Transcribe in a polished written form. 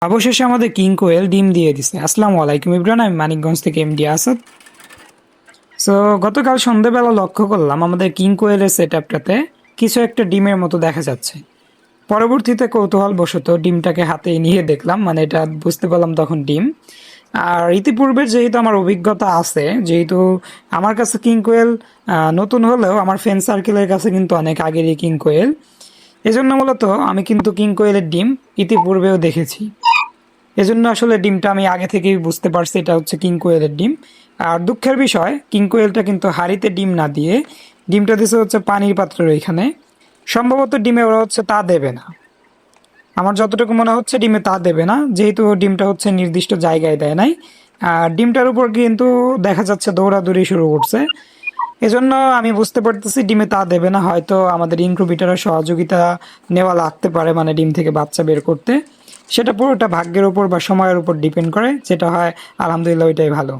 অবশেষে আমাদের কিং কোয়েল ডিম দিয়ে দিছে। আসসালামু আলাইকুম ইব্রান, আমি মানিকগঞ্জ থেকে এমডি আসাদ। সো গতকাল সন্ধ্যাবেলা লক্ষ্য করলাম আমাদের কিং কোয়েলের সেট আপটাতে কিছু একটা ডিমের মতো দেখা যাচ্ছে। পরবর্তীতে কৌতূহলবশত ডিমটাকে হাতে নিয়ে দেখলাম, মানে এটা বুঝতে পারলাম তখন ডিম। আর ইতিপূর্বের যেহেতু আমার অভিজ্ঞতা আছে, যেহেতু আমার কাছে কিং কোয়েল নতুন হলেও আমার ফ্রেন্ড সার্কেলের কাছে কিন্তু অনেক আগেরই কিং কোয়েল। এজন্য মূলত আমি কিন্তু কিং কোয়েলের ডিম ইতিপূর্বেও দেখেছি। এজন্য আসলে ডিমটা আমি আগে থেকেই বুঝতে পারছি এটা হচ্ছে কিং কোয়েলের ডিম। আর দুঃখের বিষয়, কিং কোয়েলটা কিন্তু হাঁড়িতে ডিম না দিয়ে ডিমটা দিছে হচ্ছে পানির পাত্রের ওইখানে। সম্ভবত ডিমে ওরা হচ্ছে তা দেবে না। আমার যতটুকু মনে হচ্ছে ডিমে তা দেবে না, যেহেতু ডিমটা হচ্ছে নির্দিষ্ট জায়গায় দেয় নাই। আর ডিমটার উপর কিন্তু দেখা যাচ্ছে দৌড়াদৌড়ি শুরু করছে। এজন্য আমি বুঝতে পারতেছি ডিমে তা দেবে না, হয়তো আমাদের ইনকিউবেটরের সহযোগিতা নেওয়া লাগতে পারে, মানে ডিম থেকে বাচ্চা বের করতে। সেটা পুরোটা ভাগ্যের উপর বা সময়ের উপর ডিপেন্ড করে, যেটা হয় আলহামদুলিল্লাহ ওইটাই ভালো।